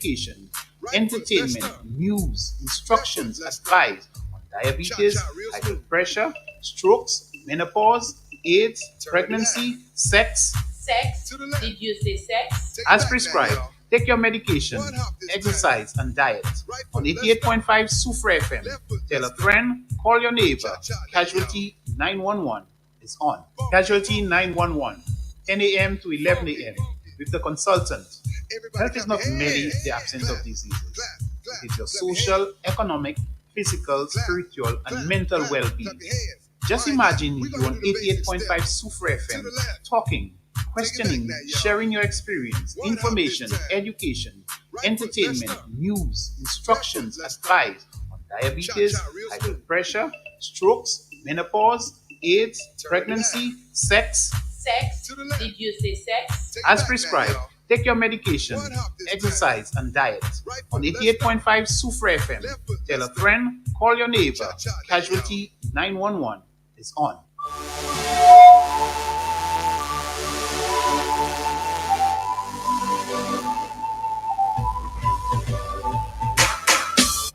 education, entertainment, news, instructions, advice on diabetes, high blood pressure, strokes, menopause, AIDS, pregnancy, sex. Sex? Did you say sex? As prescribed, take your medication, exercise, and diet. On 88.5 Sufra FM, tell a friend, call your neighbor. Casualty 911 is on. Casualty 911, 10 a.m. to 11 a.m. with the consultant. Health is not merely the absence of diseases, it is your social, economic, physical, spiritual, and mental well being. Just imagine you on 88.5 Sufra FM talking, questioning, sharing your experience, information, education, entertainment, news, instructions, advice on diabetes, high blood pressure, strokes, menopause, AIDS, pregnancy, sex. Sex? Did you say sex? As prescribed, take your medication, exercise, and diet. On 88.5 Sufra FM, tell a friend, call your neighbor. Casualty 911 is on.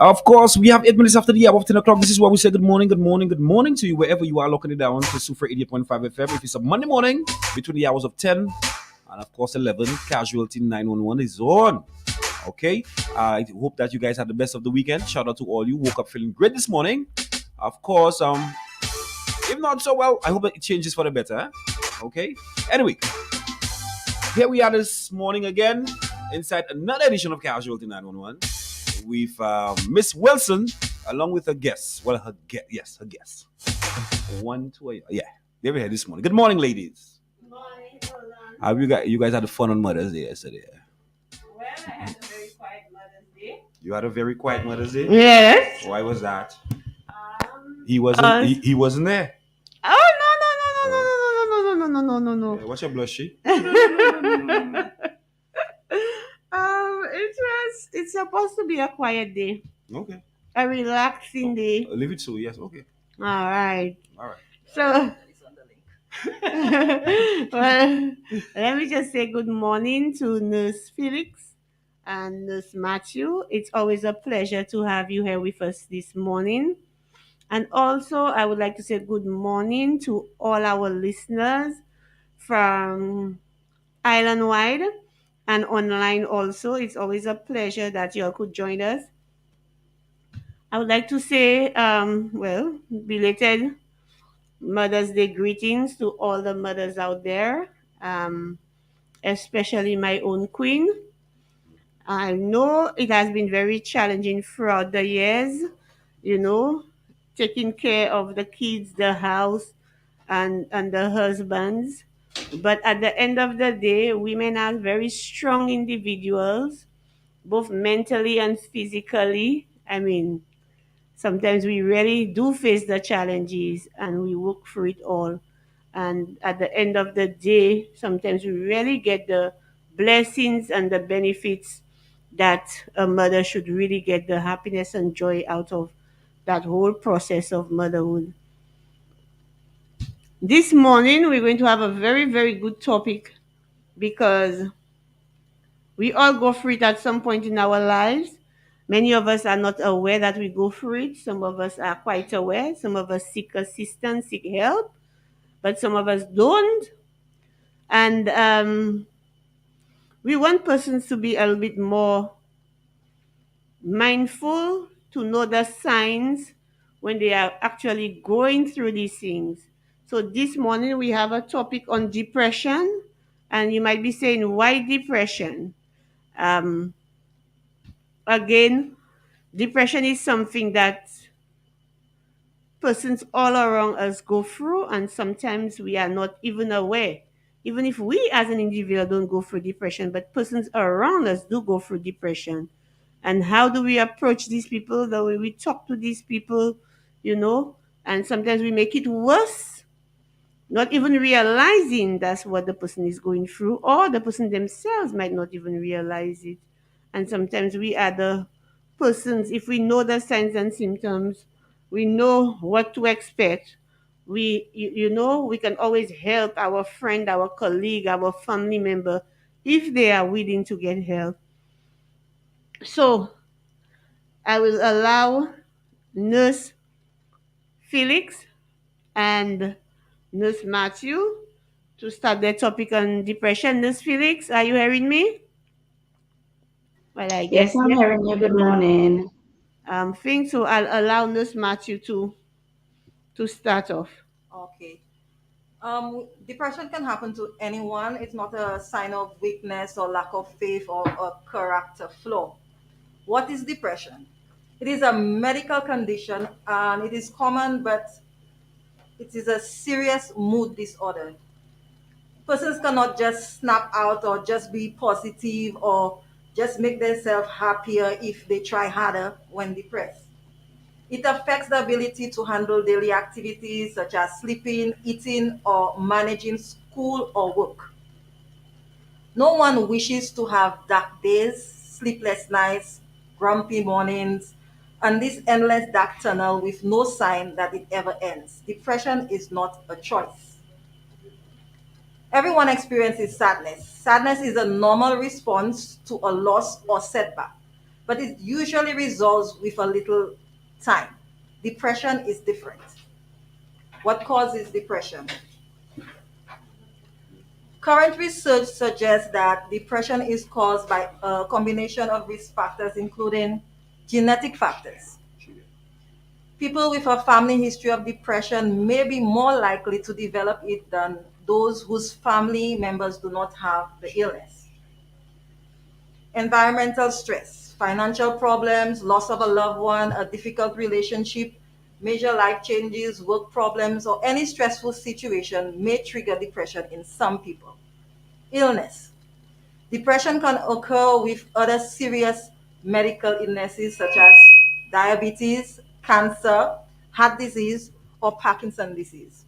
Of course, we have 8 minutes after the hour of 10 o'clock. This is why we say good morning, good morning, good morning to you wherever you are locking it down to Super 88.5 FM. If it's a Monday morning between the hours of 10 and of course 11, Casualty 911 is on. Okay, I hope that you guys had the best of the weekend. Shout out to all you woke up feeling great this morning. Of course, if not so well, I hope it changes for the better. Okay, anyway, here we are this morning again inside another edition of Casualty 911 with Miss Wilson along with her guest. Well, her guest, her guest. Yeah, they were here this morning. Good morning, ladies. Good morning, Roland. Have you guys had fun on Mother's Day yesterday? Well, I had a very quiet Mother's Day. You had a very quiet Mother's Day? Yes. Why was that? Um, He wasn't there. Oh no no no no no no no no no no no Yeah, what's your blushy? it's supposed to be a quiet day, Okay. a relaxing day. Leave it so, yes, okay. All right. All right. So, well, let me just say good morning to Nurse Felix and Nurse Matthew. It's always a pleasure to have you here with us this morning. And also, I would like to say good morning to all our listeners from island wide and online also. It's always a pleasure that you all could join us. I would like to say, belated Mother's Day greetings to all the mothers out there, especially my own queen. I know it has been very challenging throughout the years, you know, taking care of the kids, the house, and the husbands. But at the end of the day, women are very strong individuals, both mentally and physically. I mean, sometimes we really do face the challenges and we work through it all. And at the end of the day, sometimes we really get the blessings and the benefits that a mother should really get the happiness and joy out of that whole process of motherhood. This morning, we're going to have a very, very good topic because we all go through it at some point in our lives. Many of us are not aware that we go through it. Some of us are quite aware. Some of us seek assistance, seek help, but some of us don't. And we want persons to be a little bit more mindful, to know the signs when they are actually going through these things. So this morning we have a topic on depression, and you might be saying, why depression? Um, Again, depression is something that persons all around us go through, and sometimes we are not even aware. Even if we as an individual don't go through depression, but persons around us do go through depression. And how do we approach these people? The way we talk to these people, you know, and sometimes we make it worse, not even realizing that's what the person is going through, or the person themselves might not even realize it. And sometimes we are the persons, if we know the signs and symptoms, we know what to expect. We can always help our friend, our colleague, our family member if they are willing to get help. So I will allow Nurse Felix and Nurse Matthew to start their topic on depression. Nurse Felix, are you hearing me? Well, I Yes, guess I'm yes. hearing you. Good morning. Think so. I'll allow Nurse Matthew to start off. Okay. Depression can happen to anyone. It's not a sign of weakness or lack of faith or a character flaw. What is depression? It is a medical condition and it is common, but it is a serious mood disorder. Persons cannot just snap out or just be positive or just make themselves happier if they try harder when depressed. It affects the ability to handle daily activities such as sleeping, eating, or managing school or work. No one wishes to have dark days, sleepless nights, grumpy mornings, and this endless dark tunnel with no sign that it ever ends. Depression is not a choice. Everyone experiences sadness. Sadness is a normal response to a loss or setback, but it usually resolves with a little time. Depression is different. What causes depression? Current research suggests that depression is caused by a combination of risk factors, including genetic factors. People with a family history of depression may be more likely to develop it than those whose family members do not have the illness. Environmental stress, financial problems, loss of a loved one, a difficult relationship, major life changes, work problems, or any stressful situation may trigger depression in some people. Illness. Depression can occur with other serious medical illnesses such as diabetes, cancer, heart disease, or Parkinson's disease.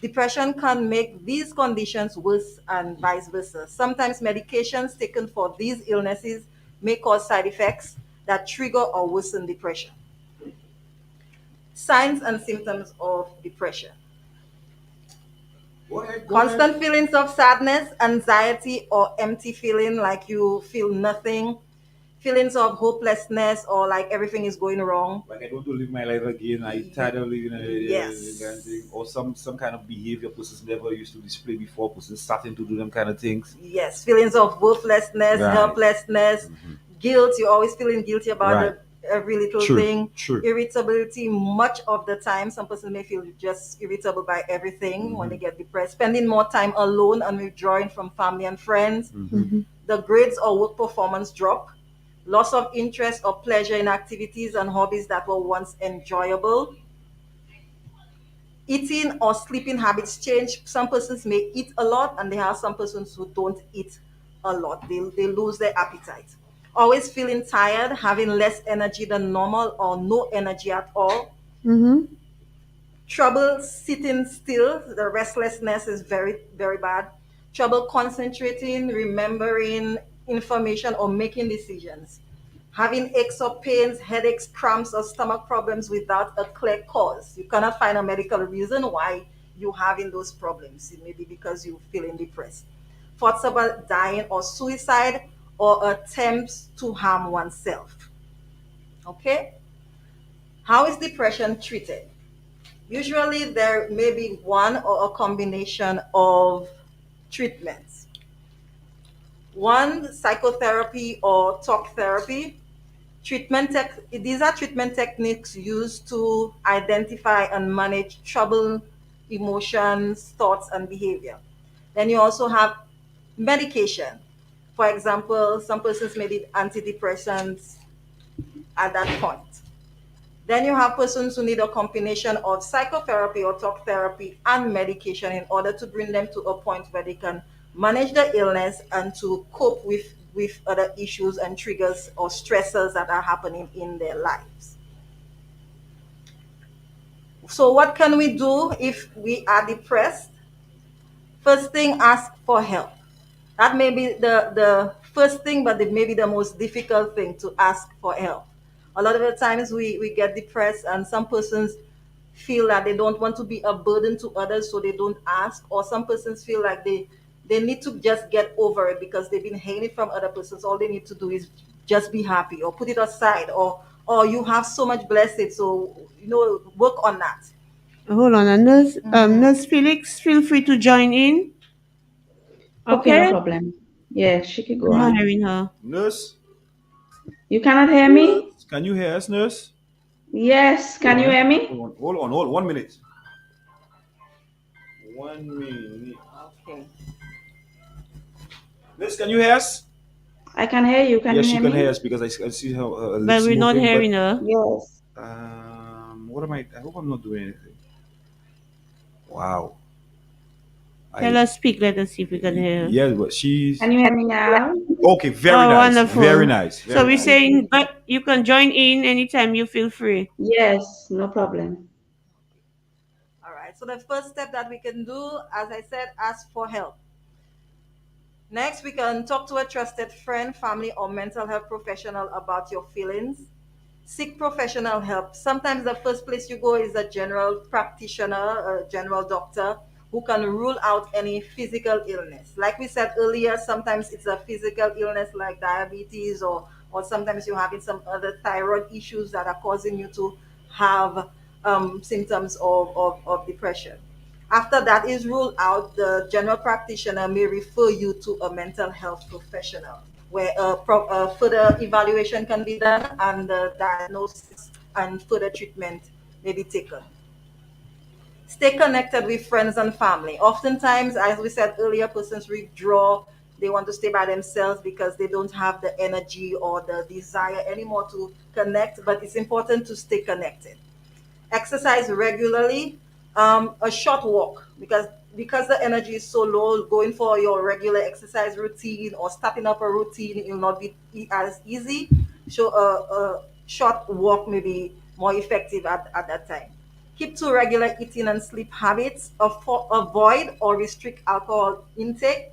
Depression can make these conditions worse and vice versa. Sometimes medications taken for these illnesses may cause side effects that trigger or worsen depression. Signs and symptoms of depression. Constant feelings of sadness, anxiety, or empty feeling like you feel nothing. Feelings of hopelessness or like everything is going wrong. Like I don't want to live my life again. I tired of living kind of Yes. thing. Or some kind of behavior persons never used to display before. Persons starting to do them kind of things. Yes, feelings of worthlessness, Right. helplessness, guilt. You're always feeling guilty about Right. every little True. thing. True. Irritability, much of the time. Some person may feel just irritable by everything when they get depressed. Spending more time alone and withdrawing from family and friends. The grades or work performance drop. Loss of interest or pleasure in activities and hobbies that were once enjoyable. Eating or sleeping habits change. Some persons may eat a lot, and there are some persons who don't eat a lot. They lose their appetite. Always feeling tired, having less energy than normal, or no energy at all. Mm-hmm. Trouble sitting still. The restlessness is very, very bad. Trouble concentrating, remembering information, or making decisions. Having aches or pains, headaches, cramps, or stomach problems without a clear cause. You cannot find a medical reason why you're having those problems. It may be because you're feeling depressed. Thoughts about dying or suicide, or attempts to harm oneself. Okay? How is depression treated? Usually, there may be one or a combination of treatments. One, psychotherapy or talk therapy. These are treatment techniques used to identify and manage trouble, emotions, thoughts, and behavior. Then you also have medication. For example, some persons may need antidepressants at that point. Then you have persons who need a combination of psychotherapy or talk therapy and medication in order to bring them to a point where they can manage the illness and to cope with other issues and triggers or stressors that are happening in their lives. So, what can we do if we are depressed? First thing, ask for help. That may be the first thing, but it may be the most difficult thing to ask for help. A lot of the times we get depressed, and some persons feel that they don't want to be a burden to others, so they don't ask. Or some persons feel like they need to just get over it because they've been hating from other persons. All they need to do is just be happy, or put it aside, or you have so much blessed, so work on that. Hold on, Nurse Felix, feel free to join in. Okay, no Okay, problem. Yeah, she could go I'm not on. hearing her. Nurse, You cannot hear me? can you hear us, nurse? Yes, Hold can on, you eh? hear me? Hold on. 1 minute. 1 minute. Okay. Nurse, can you hear us? I can hear you. Can Yes, you she hear can hear me? us because I see her But lips we're not moving. But hearing her. Yes. what am I? I hope I'm not doing anything. Wow. Tell I her speak. Let us see if we can hear her. Yeah, but she's Can you hear me now? okay. Very Oh, nice. Very wonderful. nice. So Very we're nice. saying, but you can join in anytime you feel free. Yes, no problem. All right. So the first step that we can do, as I said, ask for help. Next, we can talk to a trusted friend, family, or mental health professional about your feelings. Seek professional help. Sometimes the first place you go is a general practitioner, a general doctor who can rule out any physical illness. Like we said earlier, sometimes it's a physical illness like diabetes, or sometimes you're having some other thyroid issues that are causing you to have symptoms of depression. After that is ruled out, the general practitioner may refer you to a mental health professional where a further evaluation can be done and the diagnosis and further treatment may be taken. Stay connected with friends and family. Oftentimes, as we said earlier, persons withdraw. They want to stay by themselves because they don't have the energy or the desire anymore to connect, but it's important to stay connected. Exercise regularly, a short walk, because the energy is so low, going for your regular exercise routine or starting up a routine, it will not be as easy. So a short walk may be more effective at that time. Keep to regular eating and sleep habits. Avoid or restrict alcohol intake.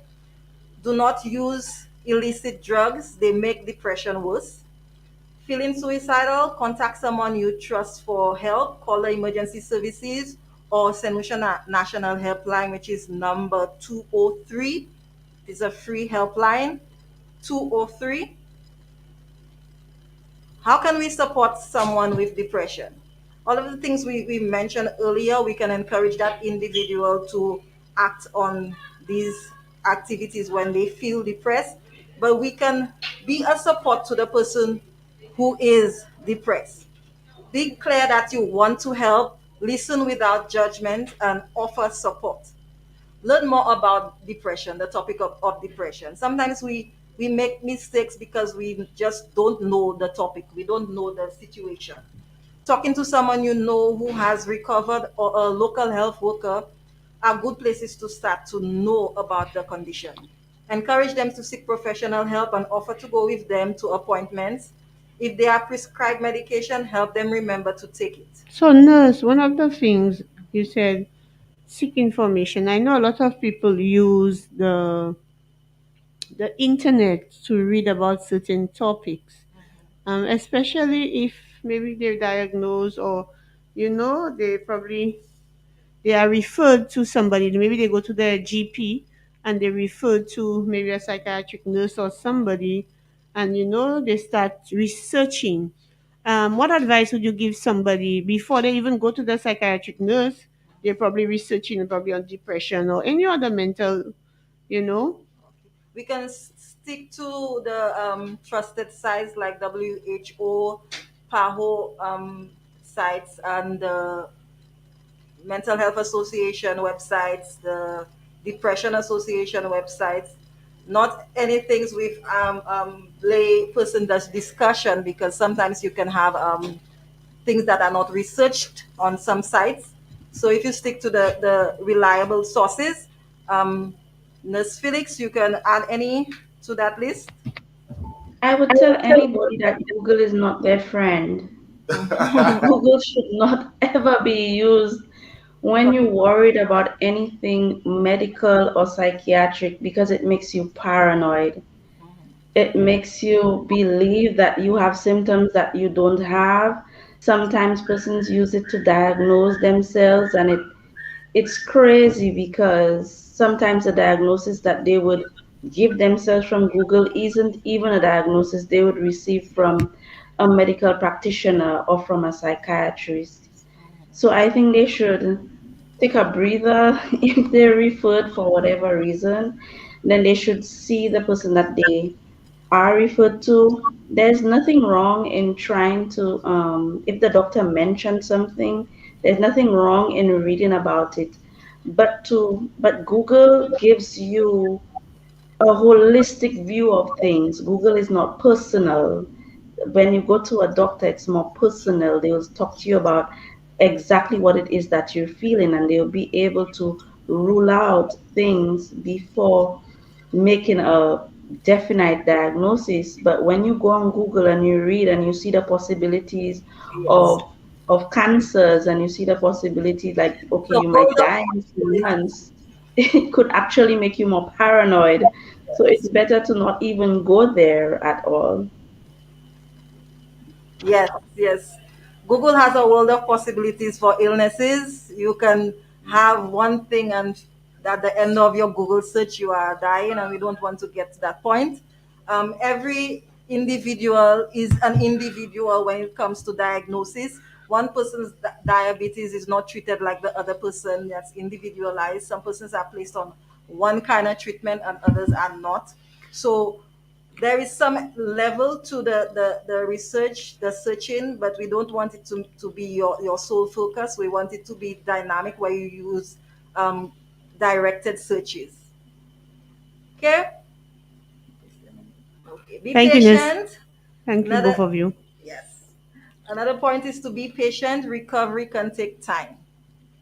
Do not use illicit drugs, they make depression worse. Feeling suicidal, contact someone you trust for help, call the emergency services or St. Lucia National Helpline, which is number 203. It's a free helpline, 203. How can we support someone with depression? All of the things we mentioned earlier, we can encourage that individual to act on these activities when they feel depressed, but we can be a support to the person who is depressed. Be clear that you want to help, listen without judgment, and offer support. Learn more about depression, the topic of depression. Sometimes we make mistakes because we just don't know the topic, we don't know the situation. Talking to someone you know who has recovered or a local health worker are good places to start to know about the condition. Encourage them to seek professional help and offer to go with them to appointments. If they are prescribed medication, help them remember to take it. So, nurse, one of the things you said, seek information. I know a lot of people use the internet to read about certain topics, especially if maybe they're diagnosed or they are referred to somebody. Maybe they go to their GP and they refer to maybe a psychiatric nurse or somebody, and they start researching. What advice would you give somebody before they even go to the psychiatric nurse? They're probably researching probably on depression or any other mental, you know. We can stick to the trusted sites like WHO, PAHO sites, and the Mental Health Association websites, the Depression Association websites. Not anything with lay person does discussion, because sometimes you can have things that are not researched on some sites. So if you stick to the reliable sources, um, Nurse Felix, you can add any to that list. I would tell anybody that Google is not their friend. Google should not ever be used when you're worried about anything medical or psychiatric because it makes you paranoid. It makes you believe that you have symptoms that you don't have. Sometimes persons use it to diagnose themselves, and it's crazy because sometimes the diagnosis that they would give themselves from Google isn't even a diagnosis they would receive from a medical practitioner or from a psychiatrist. So I think they should take a breather. If they're referred for whatever reason, then they should see the person that they are referred to. There's nothing wrong in trying to, if the doctor mentioned something, there's nothing wrong in reading about it. But Google gives you a holistic view of things. Google is not personal. When you go to a doctor, it's more personal. They will talk to you about exactly what it is that you're feeling, and they'll be able to rule out things before making a definite diagnosis. But when you go on Google and you read and you see the possibilities Yes. of cancers, and you see the possibilities like, okay, So you might hold die up in few possibilities. months, it could actually make you more paranoid. So it's better to not even go there at all. Yes, yes. Google has a world of possibilities for illnesses. You can have one thing, and at the end of your Google search, you are dying, and we don't want to get to that point. Every individual is an individual when it comes to diagnosis. One person's diabetes is not treated like the other person, that's individualized. Some persons are placed on one kind of treatment, and others are not. So there is some level to the research, the searching, but we don't want it to be your sole focus. We want it to be dynamic where you use um, directed searches. Okay? Okay. Be Thank you, Ness. patient. Thank you, both Another, of you. yes. Another point is to be patient. Recovery can take time.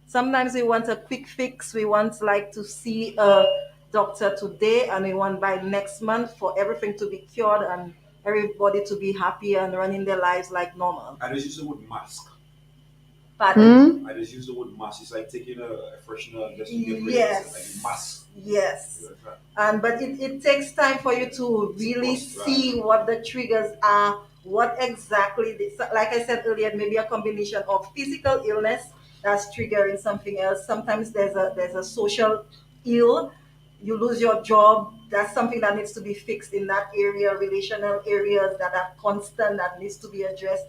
Sometimes we want a quick fix. We want like to see a doctor today, and we want by next month for everything to be cured and everybody to be happy and running their lives like normal. I just use the word mask. Pardon? Hmm? I just use the word mask. It's like taking a freshener just to get rid of it. Like a Yes. mask. Yes. You understand? And but it takes time for you to It's a really process, right? see what the triggers are, what exactly like I said earlier, maybe a combination of physical illness that's triggering something else. Sometimes there's a social ill, you lose your job, that's something that needs to be fixed in that area, relational areas that are constant, that needs to be addressed.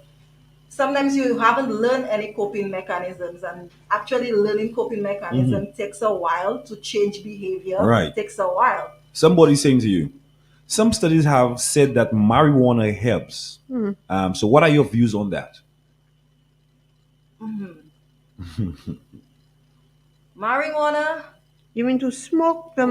Sometimes you haven't learned any coping mechanisms, and actually learning coping mechanism takes a while to change behavior, Right. takes a while. Somebody's saying to you, some studies have said that marijuana helps. Hmm. So, what are your views on that? Marijuana. You mean to smoke the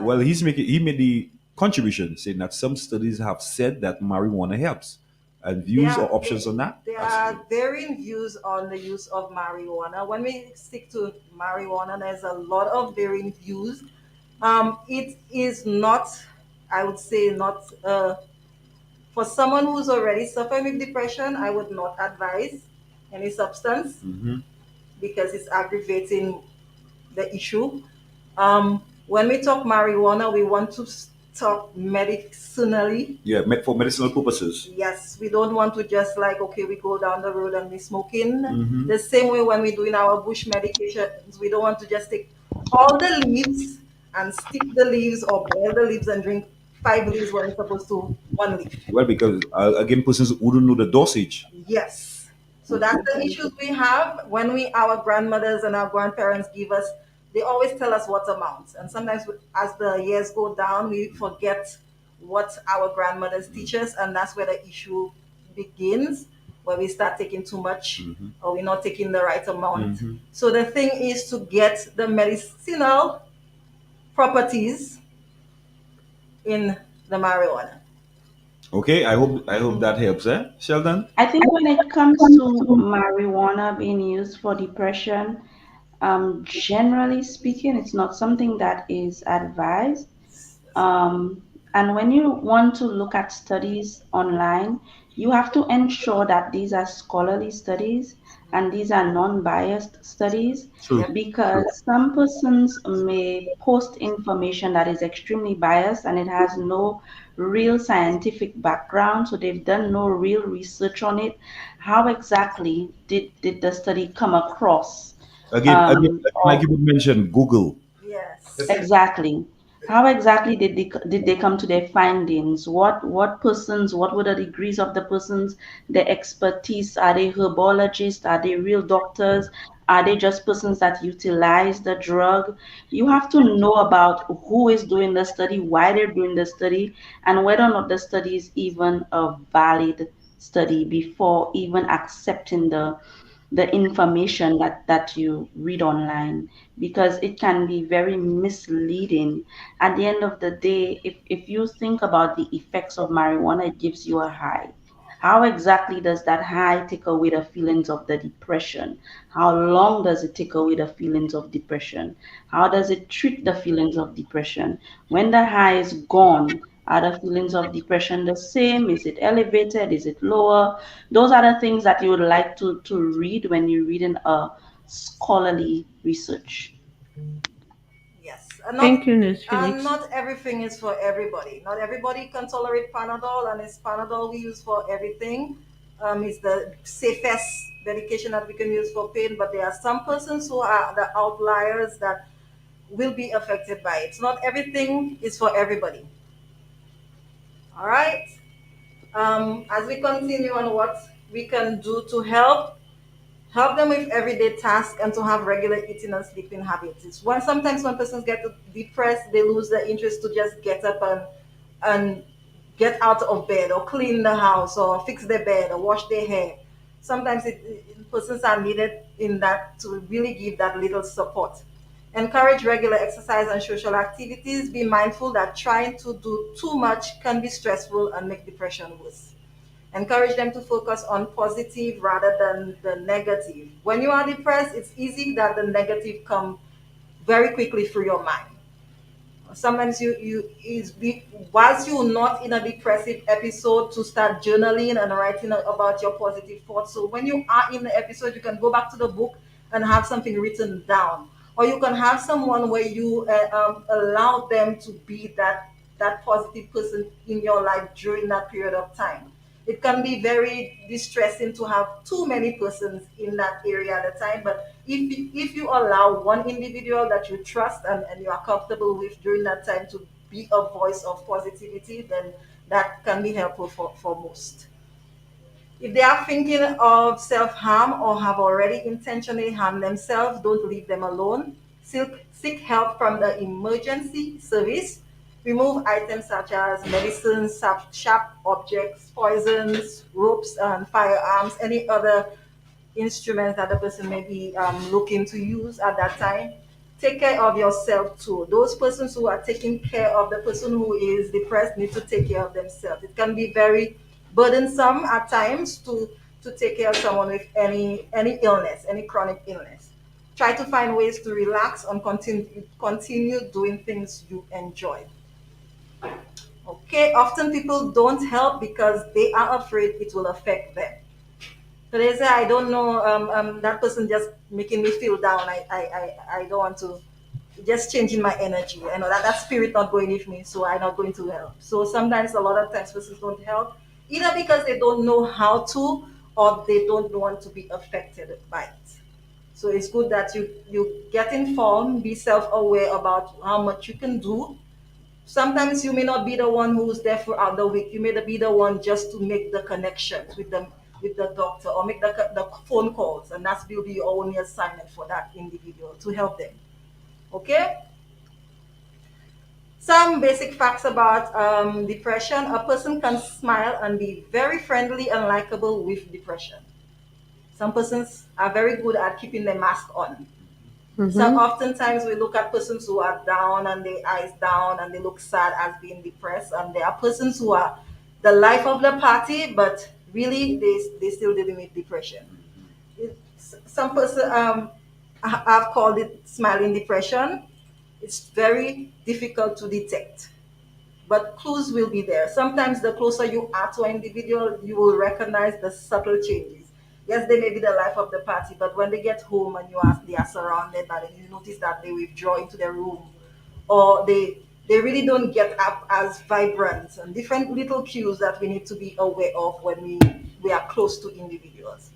Well, he made the contribution saying that some studies have said that marijuana helps. And views there or options on that? there As are varying views on the use of marijuana. When we stick to marijuana, there's a lot of varying views. It is not, I would say, not for someone who's already suffering with depression. I would not advise any substance because it's aggravating the issue. When we talk marijuana, we want to talk medicinally. yeah, for medicinal purposes. Yes, we don't want to just like, okay, we go down the road and we smoking. Mm-hmm. The same way when we're doing our bush medications, we don't want to just take all the leaves and stick the leaves or boil the leaves and drink five leaves when we're supposed to one leaf. Well, because again, persons who don't know the dosage. Yes. So that's the issues we have when we our grandmothers and our grandparents give us. They always tell us what amounts, and sometimes as the years go down, we forget what our grandmothers teach us, and that's where the issue begins, where we start taking too much or we're not taking the right amount. So the thing is to get the medicinal properties in the marijuana. Okay, I hope that helps, Sheldon? I think when it comes to marijuana being used for depression, generally speaking, it's not something that is advised. Um, and when you want to look at studies online, you have to ensure that these are scholarly studies and these are non-biased studies, True. Yep. because some persons may post information that is extremely biased and it has no real scientific background, so they've done no real research on it. How exactly did the study come across? Again, Or like you mentioned, Google. Yes. exactly. How exactly did they come to their findings? What were the degrees of the persons, their expertise? Are they herbologists? Are they real doctors? Are they just persons that utilize the drug? You have to know about who is doing the study, why they're doing the study, and whether or not the study is even a valid study before even accepting the information that you read online, because it can be very misleading. At the end of the day, if you think about the effects of marijuana, it gives you a high. How exactly does that high take away the feelings of the depression? How long does it take away the feelings of depression? How does it treat the feelings of depression? When the high is gone, are the feelings of depression the same? Is it elevated? Is it lower? Those are the things that you would like to read when you're reading a scholarly research. Yes, Thank you, Nurse Felix. not everything is for everybody. Not everybody can tolerate Panadol, and it's Panadol we use for everything. It's the safest medication that we can use for pain, but there are some persons who are the outliers that will be affected by it. Not everything is for everybody. All right. As we continue on what we can do to help them with everyday tasks and to have regular eating and sleeping habits. It's when sometimes when persons get depressed, they lose the interest to just get up and get out of bed or clean the house or fix their bed or wash their hair. Sometimes persons are needed in that to really give that little support. Encourage regular exercise and social activities. Be mindful that trying to do too much can be stressful and make depression worse. Encourage them to focus on positive rather than the negative. When you are depressed, it's easy that the negative come very quickly through your mind. Sometimes whilst you're not in a depressive episode, to start journaling and writing about your positive thoughts. So when you are in the episode, you can go back to the book and have something written down, or you can have someone where you allow them to be that positive person in your life during that period of time. It can be very distressing to have too many persons in that area at a time, but if you allow one individual that you trust and you are comfortable with during that time to be a voice of positivity, then that can be helpful for most. If they are thinking of self harm or have already intentionally harmed themselves, don't leave them alone. Seek help from the emergency service. Remove items such as medicines, sharp objects, poisons, ropes, and firearms, any other instruments that the person may be looking to use at that time. Take care of yourself too. Those persons who are taking care of the person who is depressed need to take care of themselves. It can be very burdensome at times to take care of someone with any illness, any chronic illness. Try to find ways to relax and continue doing things you enjoy. Okay, often people don't help because they are afraid it will affect them. So they say, I don't know, that person just making me feel down. I don't want to, just changing my energy. I know that spirit not going with me, so I'm not going to help. So sometimes, a lot of times, persons don't help, either because they don't know how to or they don't want to be affected by it. So it's good that you get informed, be self-aware about how much you can do. Sometimes you may not be the one who's there throughout the week. You may be the one just to make the connections with the doctor or make the phone calls, and that's will be your only assignment for that individual to help them. Okay. Some basic facts about depression: a person can smile and be very friendly and likable with depression. Some persons are very good at keeping their mask on. So Mm-hmm. oftentimes we look at persons who are down and their eyes down and they look sad as being depressed, and there are persons who are the life of the party, but really they still dealing with depression. Some person have called it smiling depression. It's very difficult to detect, but clues will be there. Sometimes the closer you are to an individual, you will recognize the subtle changes. Yes, they may be the life of the party, but when they get home and they are surrounded by them, you notice that they withdraw into their room, or they really don't get up as vibrant, and different little cues that we need to be aware of when we are close to individuals.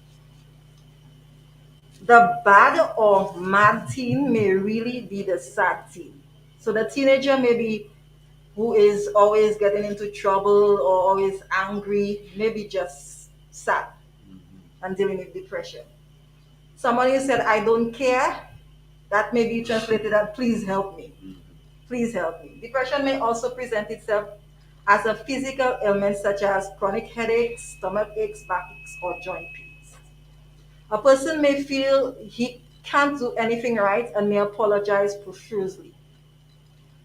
The bad or mad teen may really be the sad teen. So the teenager maybe who is always getting into trouble or always angry, maybe just sad and dealing with depression. Somebody who said, I don't care, that may be translated as please help me. Please help me. Depression may also present itself as a physical ailment such as chronic headaches, stomach aches, backaches, or joint pains. A person may feel he can't do anything right and may apologize profusely.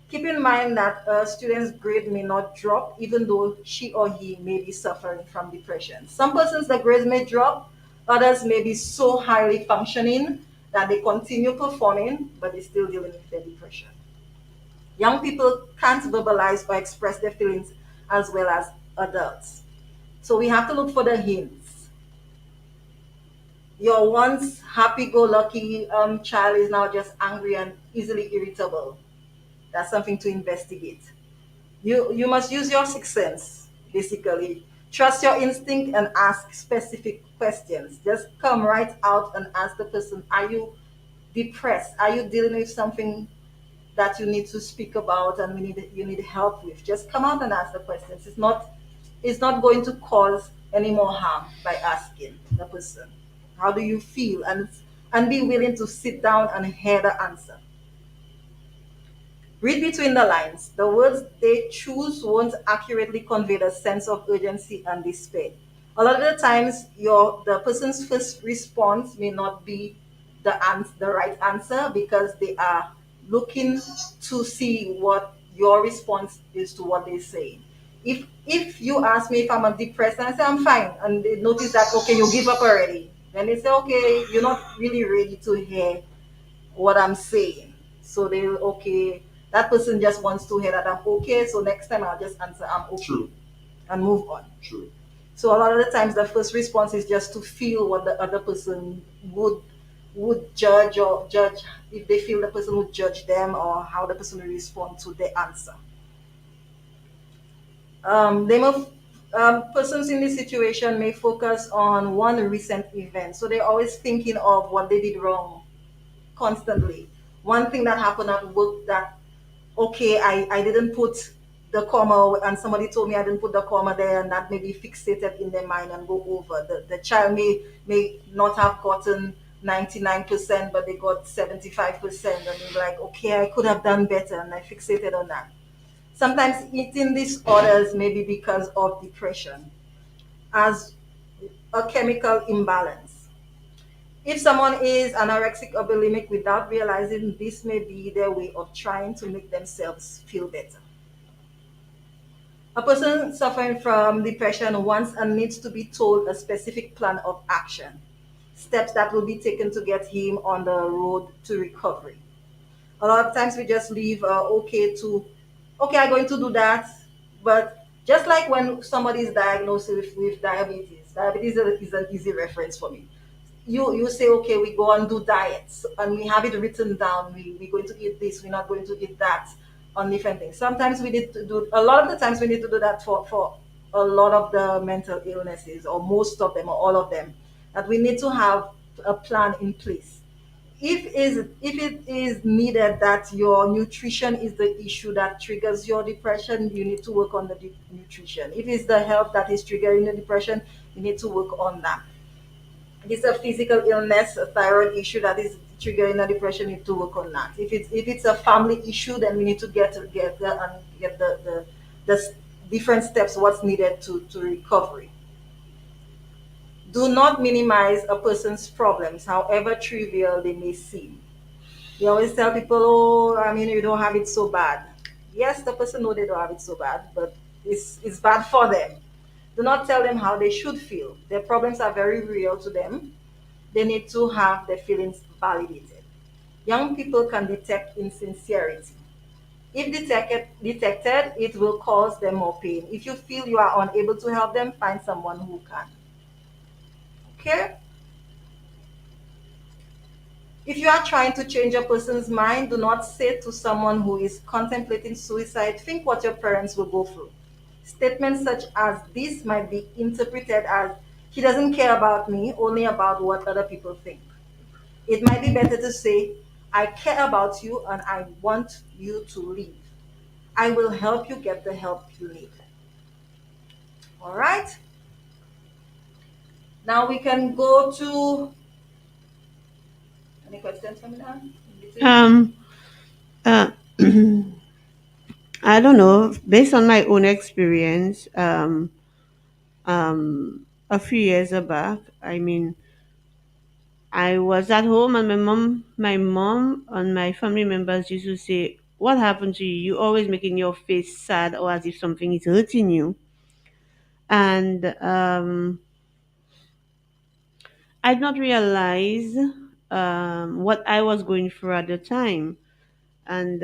Keep in mind that a student's grade may not drop even though she or he may be suffering from depression. Some persons, the grades may drop, others may be so highly functioning that they continue performing, but they're still dealing with their depression. Young people can't verbalize or express their feelings as well as adults. So we have to look for the hints. Your once happy-go-lucky child is now just angry and easily irritable. That's something to investigate. You must use your sixth sense, basically. Trust your instinct and ask specific questions. Just come right out and ask the person, are you depressed? Are you dealing with something that you need to speak about and you need help with? Just come out and ask the questions. It's not going to cause any more harm by asking the person, how do you feel? And be willing to sit down and hear the answer. Read between the lines. The words they choose won't accurately convey the sense of urgency and despair. A lot of the times, the person's first response may not be the right answer because they are looking to see what your response is to what they say. If you ask me if I'm depressed and I say I'm fine, and they notice that okay, you give up already, then they say okay, you're not really ready to hear what I'm saying. So they okay, that person just wants to hear that I'm okay. So next time I'll just answer I'm okay. True. And move on. True. So a lot of the times the first response is just to feel what the other person would judge if they feel the person would judge them or how the person will respond to their answer. They may Persons in this situation may focus on one recent event, so they're always thinking of what they did wrong constantly. One thing that happened at work that, okay, I didn't put the comma and somebody told me I didn't put the comma there and that may be fixated in their mind and go over. The child may not have gotten 99%, but they got 75% and they're like, okay, I could have done better and I fixated on that. Sometimes eating disorders may be because of depression as a chemical imbalance. If someone is anorexic or bulimic without realizing, this may be their way of trying to make themselves feel better. A person suffering from depression wants and needs to be told a specific plan of action, steps that will be taken to get him on the road to recovery. A lot of times we just leave okay, I'm going to do that. But just like when somebody is diagnosed with diabetes is an easy reference for me. You say okay, we go and do diets and we have it written down, we're going to eat this, we're not going to eat that, on different things. Sometimes we need to do a lot of the times we need to do that for a lot of the mental illnesses, or most of them or all of them, that we need to have a plan in place. If it is needed that your nutrition is the issue that triggers your depression, you need to work on the nutrition. If it's the health that is triggering the depression, you need to work on that. If it's a physical illness, a thyroid issue that is triggering a depression, you need to work on that. If it's a family issue, then we need to get the different steps what's needed to recovery. Do not minimize a person's problems, however trivial they may seem. We always tell people, oh, I mean, you don't have it so bad. Yes, the person know they don't have it so bad, but it's bad for them. Do not tell them how they should feel. Their problems are very real to them. They need to have their feelings validated. Young people can detect insincerity. If detected, it will cause them more pain. If you feel you are unable to help them, find someone who can. Okay? If you are trying to change a person's mind, do not say to someone who is contemplating suicide, think what your parents will go through. Statements such as this might be interpreted as, he doesn't care about me, only about what other people think. It might be better to say, I care about you and I want you to leave. I will help you get the help you need. All right? Now we can go to any questions from now in between? Um, uh, I don't know. Based on my own experience, a few years back, I mean, I was at home and my mom and my family members used to say, "What happened to you? You always making your face sad or as if something is hurting you." And I did not realize what I was going through at the time. And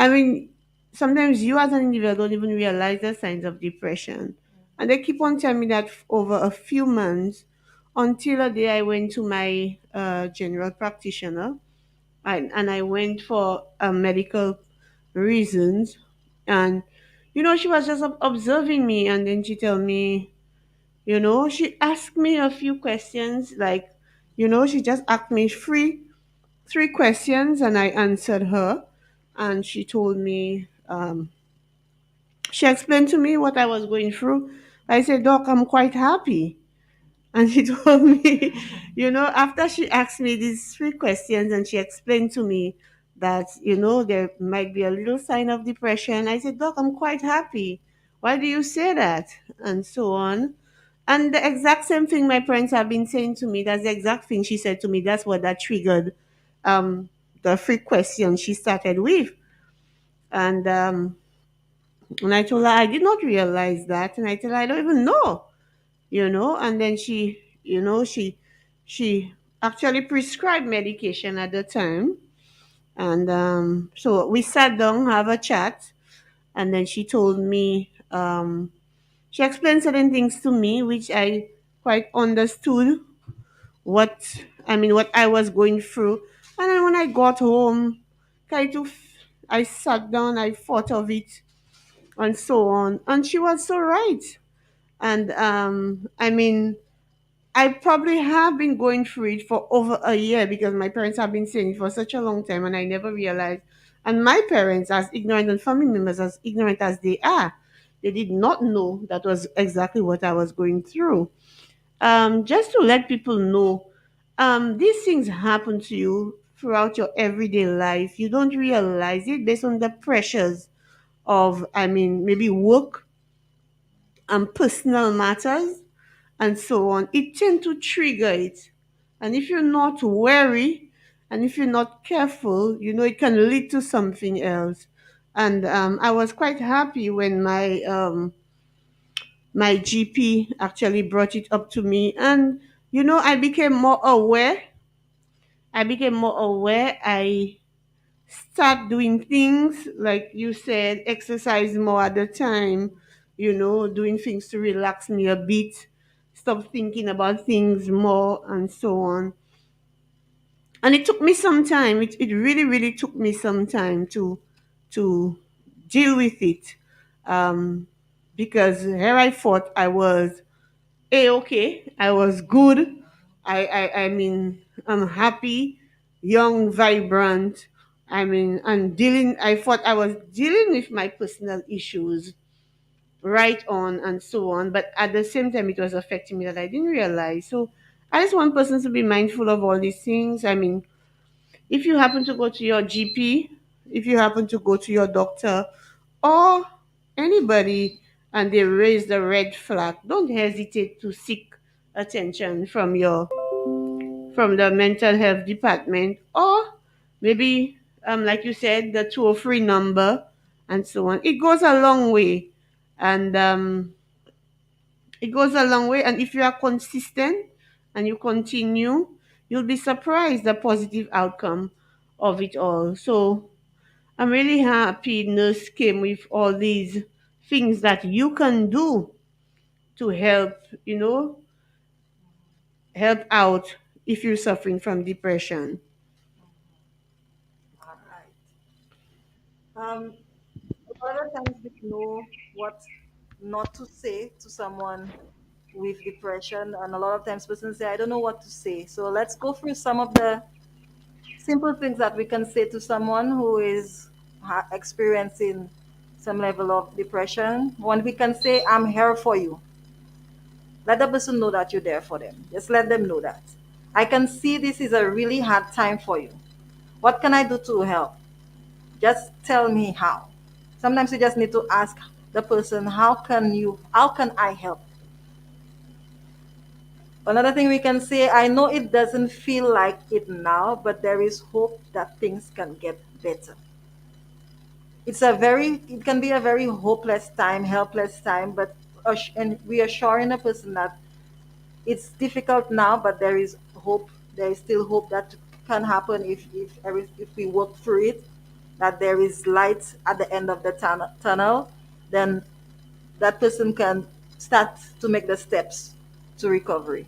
I mean, sometimes you as an individual don't even realize the signs of depression. And they keep on telling me that over a few months until a day I went to my general practitioner and I went for medical reasons. And, she was just observing me and then she told me, she asked me a few questions like, she just asked me three questions and I answered her. And she told me, she explained to me what I was going through. I said, "Doc, I'm quite happy." And she told me, after she asked me these three questions and she explained to me that, there might be a little sign of depression, I said, "Doc, I'm quite happy. Why do you say that?" And so on. And the exact same thing my parents have been saying to me, that's the exact thing she said to me. That's what that triggered um, the three questions she started with. And and I told her I did not realize that. And I told her I don't even know. And then she actually prescribed medication at the time. And so we sat down, have a chat, and then she told me, she explained certain things to me, which I quite understood what I was going through. And then when I got home, kind of, I sat down, I thought of it, and so on. And she was so right. And I probably have been going through it for over a year because my parents have been saying it for such a long time and I never realized. And my parents, as ignorant and family members, as ignorant as they are, they did not know that was exactly what I was going through. Just to let people know, these things happen to you throughout your everyday life. You don't realize it based on the pressures of, maybe work and personal matters and so on. It tend to trigger it. And if you're not wary and if you're not careful, it can lead to something else. And I was quite happy when my GP actually brought it up to me. And, I became more aware. I start doing things like you said, exercise more at the time, doing things to relax me a bit, stop thinking about things more, and so on. And it took me some time. It really, really took me some time to deal with it, um, because here I thought I was okay. I was good. I'm happy, young, vibrant. And dealing. I thought I was dealing with my personal issues right on and so on. But at the same time, it was affecting me that I didn't realize. So I just want persons to be mindful of all these things. If you happen to go to your GP, if you happen to go to your doctor, or anybody and they raise the red flag, don't hesitate to seek attention from the mental health department, or maybe like you said, the 203 number and so on. It goes a long way. And and if you are consistent and you continue, you'll be surprised the positive outcome of it all. So I'm really happy nurse came with all these things that you can do to help, help out if you're suffering from depression. All right. A lot of times we know what not to say to someone with depression, and a lot of times persons say, "I don't know what to say." So let's go through some of the simple things that we can say to someone who is experiencing some level of depression. When we can say, I'm here for you, let the person know that you're there for them. Just let them know that. I can see this is a really hard time for you. What can I do to help? Just tell me how. Sometimes you just need to ask the person, how can I help? Another thing we can say, I know it doesn't feel like it now, but there is hope that things can get better. It can be a very hopeless time, helpless time, but and reassuring a person that it's difficult now, but there is hope. There is still hope that can happen if we work through it. That there is light at the end of the tunnel, then that person can start to make the steps to recovery.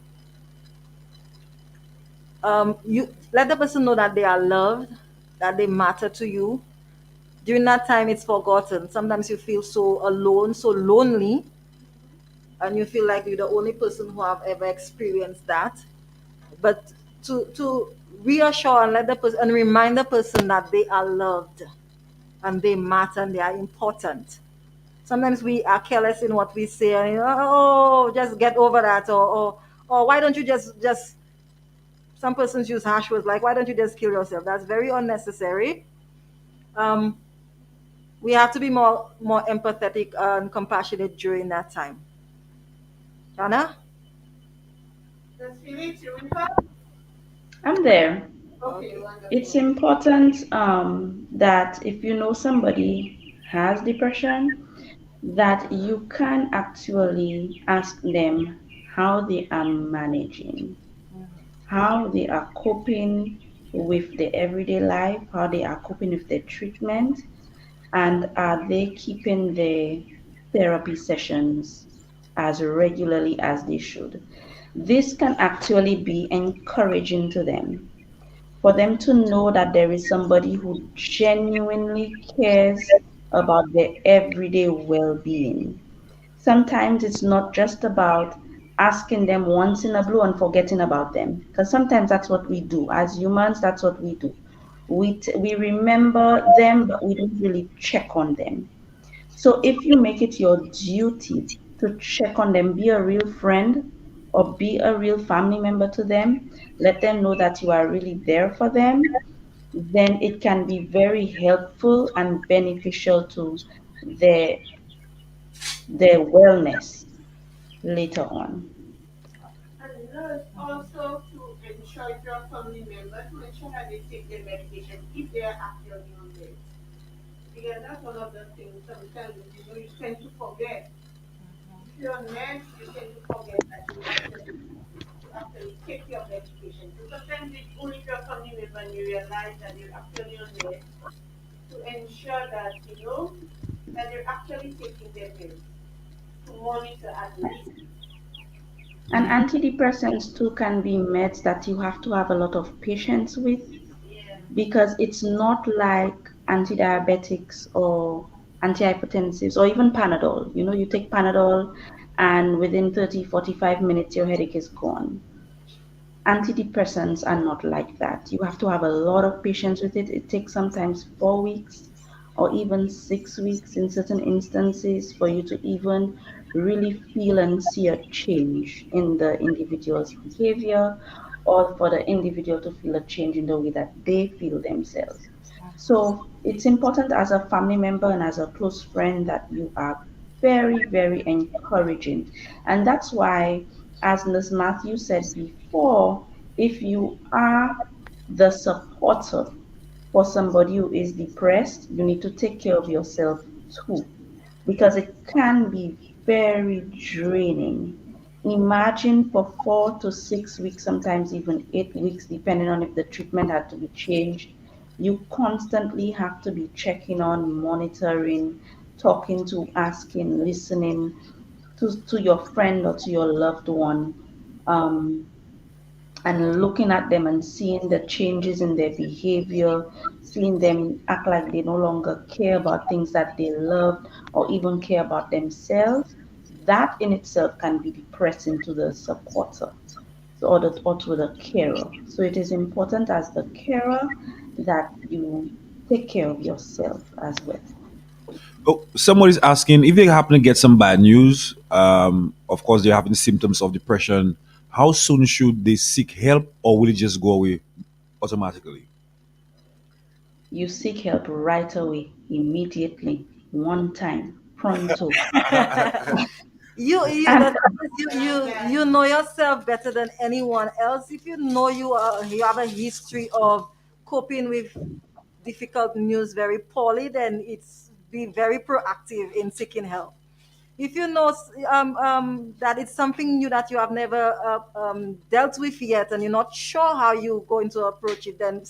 You let the person know that they are loved, that they matter to you. During that time, it's forgotten. Sometimes you feel so alone, so lonely, and you feel like you're the only person who have ever experienced that. But to reassure and let the person and remind the person that they are loved and they matter and they are important. Sometimes we are careless in what we say, and oh, just get over that, or why don't you just some persons use harsh words like, why don't you just kill yourself? That's very unnecessary. Um, we have to be more empathetic and compassionate during that time. Jana? I'm there. Okay. It's important that if you know somebody has depression, that you can actually ask them how they are managing, how they are coping with the everyday life, how they are coping with the treatment, and are they keeping the therapy sessions as regularly as they should. This can actually be encouraging to them, for them to know that there is somebody who genuinely cares about their everyday well being. Sometimes it's not just about asking them once in a blue and forgetting about them, because sometimes that's what we do. As humans, that's what we do. We remember them, but we don't really check on them. So if you make it your duty to check on them, be a real friend or be a real family member to them, let them know that you are really there for them, then it can be very helpful and beneficial to their their wellness later on. And also to ensure if you're a family member, to ensure that they take their medication if they are actually on it. Because that's one of the things sometimes you tend to forget. If you're on meds, you tend to forget that you actually take your medication. So sometimes it's only if you're a family member and you realize that you're actually on meds to ensure that that you're actually taking their meds to monitor at least. And antidepressants too can be meds that you have to have a lot of patience with, Yeah. because it's not like antidiabetics or antihypertensives or even Panadol. You know, you take Panadol and within 30, 45 minutes your headache is gone. Antidepressants are not like that. You have to have a lot of patience with it. It takes sometimes 4 weeks or even 6 weeks in certain instances for you to even really feel and see a change in the individual's behavior, or for the individual to feel a change in the way that they feel themselves. So it's important as a family member and as a close friend that you are very, very encouraging. And that's why, as Ms. Matthew said before, if you are the supporter for somebody who is depressed, you need to take care of yourself too, because it can be very draining. Imagine for 4 to 6 weeks, sometimes even 8 weeks, depending on if the treatment had to be changed. You constantly have to be checking on, monitoring, talking to, asking, listening to your friend or to your loved one. Um, and looking at them and seeing the changes in their behavior, seeing them act like they no longer care about things that they loved or even care about themselves, that in itself can be depressing to the supporter. or to the carer. So it is important as the carer that you take care of yourself as well. Oh, somebody's asking if they happen to get some bad news. Of course, they're having symptoms of depression. How soon should they seek help, or will it just go away automatically? You seek help right away, immediately, one time, pronto. You And the thing is, you know yourself better than anyone else. If you know you have a history of coping with difficult news very poorly, then it's be very proactive in seeking help. If you know that it's something new that you have never dealt with yet, and you're not sure how you're going to approach it, then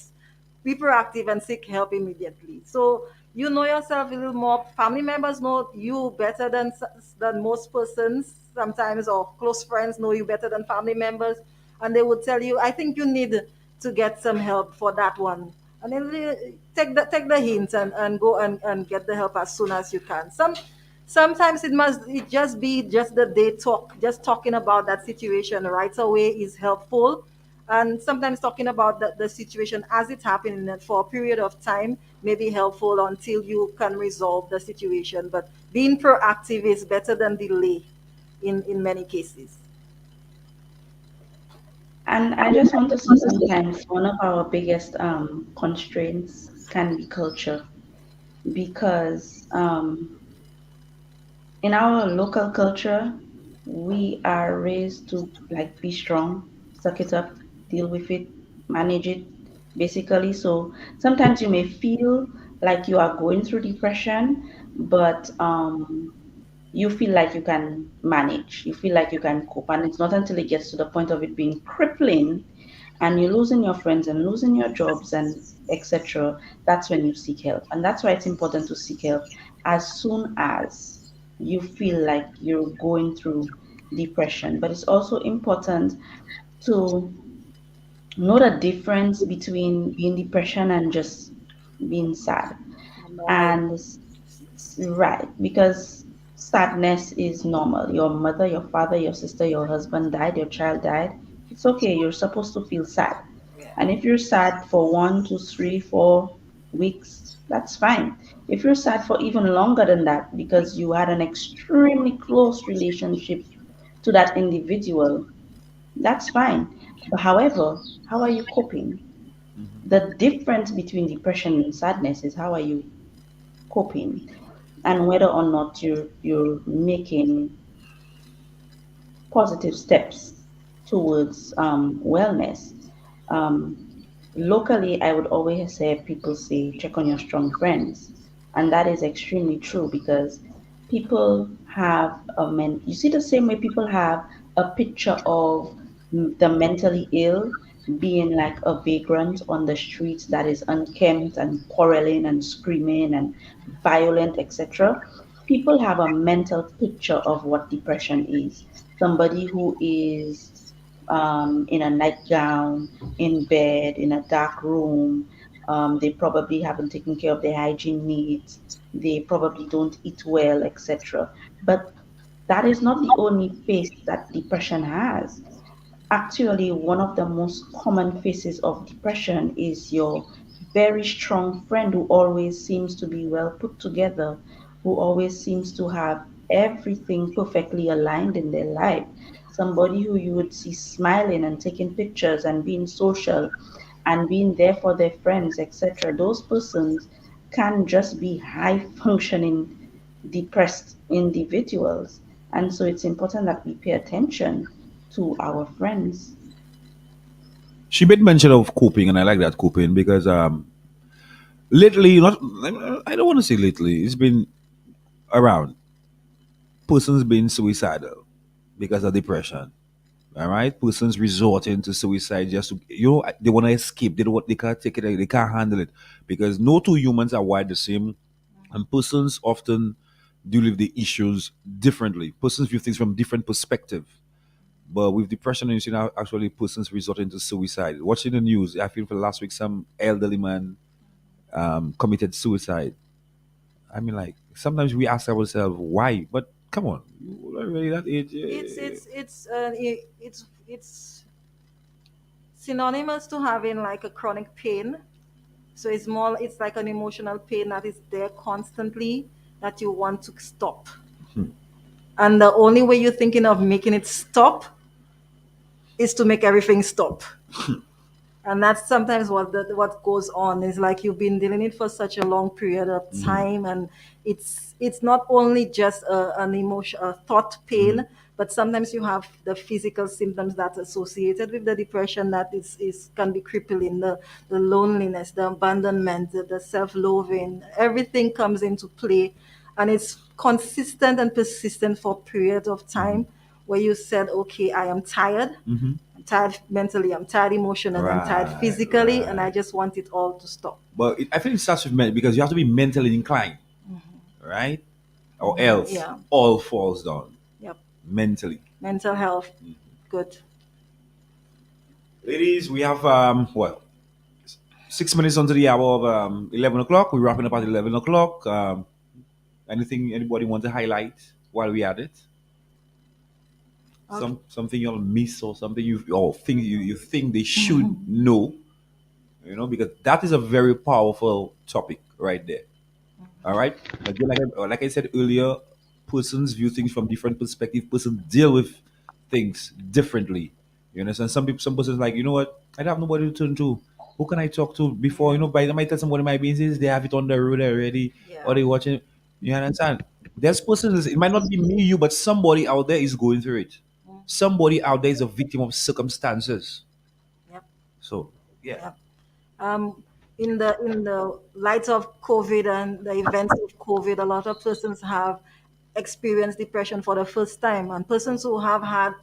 be proactive and seek help immediately. So you know yourself a little more. Family members know you better than most persons sometimes, or close friends know you better than family members, and they would tell you, "I think you need to get some help for that one." And then take the hint and go and get the help as soon as you can. Sometimes it just be just the day talk, just talking about that situation right away is helpful. And sometimes talking about the situation as it's happening for a period of time may be helpful until you can resolve the situation. But being proactive is better than delay in many cases. I just want to say sometimes one of our biggest constraints can be culture because in our local culture, we are raised to like be strong, suck it up, deal with it, manage it, basically. So sometimes you may feel like you are going through depression, but you feel like you can manage, you feel like you can cope, and it's not until it gets to the point of it being crippling and you're losing your friends and losing your jobs and etc. That's when you seek help, and that's why it's important to seek help as soon as you feel like you're going through depression. But it's also important to know the difference between being depression and just being sad. Normal. And right, because sadness is normal. Your mother, your father, your sister, your husband died, your child died. It's okay. You're supposed to feel sad. Yeah. And if you're sad for 1, 2, 3, 4 weeks, that's fine. If you're sad for even longer than that because you had an extremely close relationship to that individual, that's fine. But however, how are you coping? The difference between depression and sadness is how are you coping, and whether or not you're making positive steps towards wellness. Um, Locally, I would always say people say check on your strong friends, and that is extremely true because people have a you see the same way people have a picture of the mentally ill being like a vagrant on the streets that is unkempt and quarreling and screaming and violent, etc. People have a mental picture of what depression is. Somebody who is in a nightgown, in bed, in a dark room. They probably haven't taken care of their hygiene needs. They probably don't eat well, etc. But that is not the only face that depression has. Actually, one of the most common faces of depression is your very strong friend who always seems to be well put together, who always seems to have everything perfectly aligned in their life. Somebody who you would see smiling and taking pictures and being social and being there for their friends, etc. Those persons can just be high functioning depressed individuals. And so it's important that we pay attention to our friends. She made mention of coping, and I like that coping because lately, not I don't want to say lately, it's been around persons being suicidal because of depression. All right, persons resorting to suicide just to they want to escape. They don't want, they can't take it. They can't handle it because no two humans are wired the same, and persons often deal with the issues differently. Persons view things from different perspective. But with depression, you see now actually persons resorting to suicide. Watching the news, I feel for last week some elderly man committed suicide. I mean, like sometimes we ask ourselves why, but come on, you already that age. It's synonymous to having like a chronic pain. So it's like an emotional pain that is there constantly that you want to stop. And the only way you're thinking of making it stop is to make everything stop. And that's sometimes what goes on is like you've been dealing it for such a long period of time, and it's not only just an emotion, a thought pain, but sometimes you have the physical symptoms that's associated with the depression that is can be crippling. The loneliness, the abandonment, the self-loathing, everything comes into play, and it's consistent and persistent for periods of time where you said, okay, I am tired. I'm tired mentally, I'm tired emotionally, I'm tired Right, physically, and I right. just want it all to stop. But I think it starts with because you have to be mentally inclined, right? Or else Yeah. all falls down Yep. mentally. Mental health. Good. Ladies, we have 6 minutes onto the hour of 11 o'clock. We're wrapping up at 11 o'clock. Anything anybody want to highlight while we at it? Okay. Something you'll miss or something you or things you think they should know, because that is a very powerful topic right there. All right. Again, like I said earlier, persons view things from different perspective. Persons deal with things differently. You understand? Some persons like, you know what? I don't have nobody to turn to. Who can I talk to before? By the time I tell somebody my business, they have it on the road already, or Yeah. they watching it. You understand? There's persons. It might not be me, you, but somebody out there is going through it. Somebody out there is a victim of circumstances. Yep. So yeah. Yep. Um, in the light of COVID and the events of COVID, a lot of persons have experienced depression for the first time, and persons who have had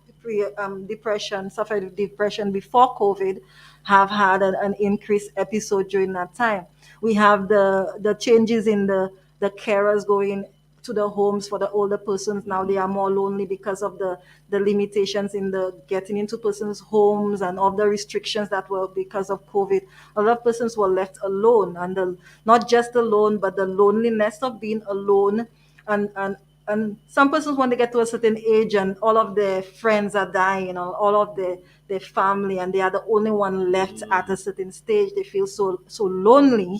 depression, suffered with depression before COVID, have had an increased episode during that time. We have the changes in the carers going to the homes for the older persons. Now they are more lonely because of the limitations in the getting into persons' homes and all the restrictions that were because of COVID. A lot of persons were left alone, and not just alone, but the loneliness of being alone, and and some persons, when they get to a certain age and all of their friends are dying, or all of their family, and they are the only one left at a certain stage, they feel so lonely.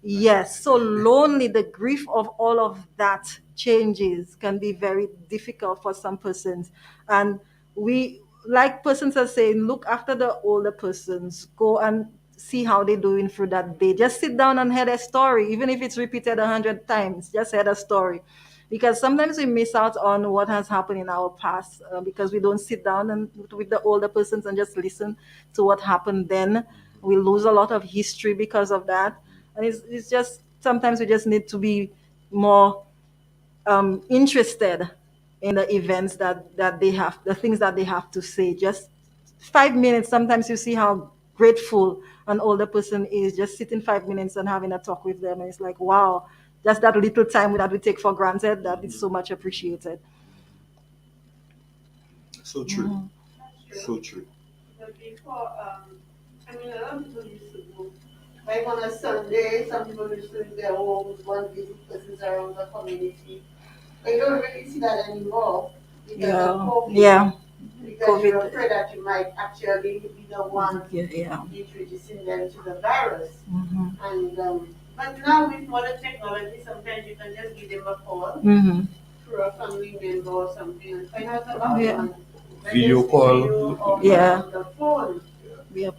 Yes, so lonely. The grief of all of that changes can be very difficult for some persons. And we, like persons are saying, look after the older persons, go and see how they're doing through that day. Just sit down and hear their story, even if it's repeated 100 times. Just hear the story, because sometimes we miss out on what has happened in our past, because we don't sit down and with the older persons and just listen to what happened then. We lose a lot of history because of that. And it's just sometimes we just need to be more interested in the events that they have, the things that they have to say. Just 5 minutes. Sometimes you see how grateful an older person is, just sitting 5 minutes and having a talk with them. And it's like, wow, just that little time that we take for granted, that is so much appreciated. So true. So true. But before, I mean, a lot of people used to go, like on a Sunday, some people used to leave their homes, one visit persons around the community. But you don't really see that anymore because of Yeah, COVID. yeah. Because you're COVID. afraid that you might actually be the one Yeah, yeah. introducing them to the virus. Mm-hmm. And but now with modern technology, sometimes you can just give them a call Mm-hmm. through a family member or something and find out about Yeah. them. And Video just speak to you call. or Yeah. on the phone Yep.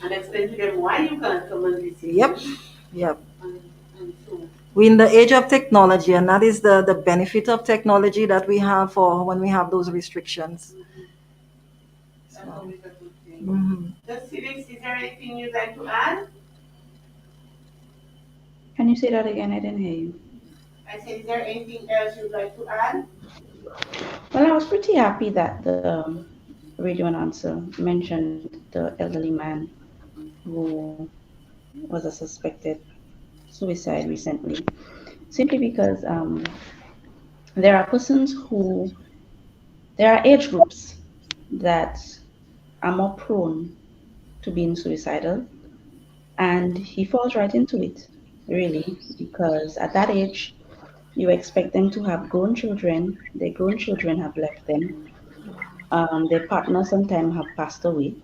and explain to them why you can't come and visit Yep. them. Yep. And so We're in the age of technology, and that is the benefit of technology that we have for when we have those restrictions. that's always a good thing. Mm-hmm. Just Felix, is there anything you'd like to add? Can you say that again? I didn't hear you. I said, is there anything else you'd like to add? Well, I was pretty happy that the radio announcer mentioned the elderly man who was a suspected suicide recently, simply because there are persons who, there are age groups that are more prone to being suicidal, and he falls right into it, really, because at that age, you expect them to have grown children. Their grown children have left them. Their partner sometimes have passed away.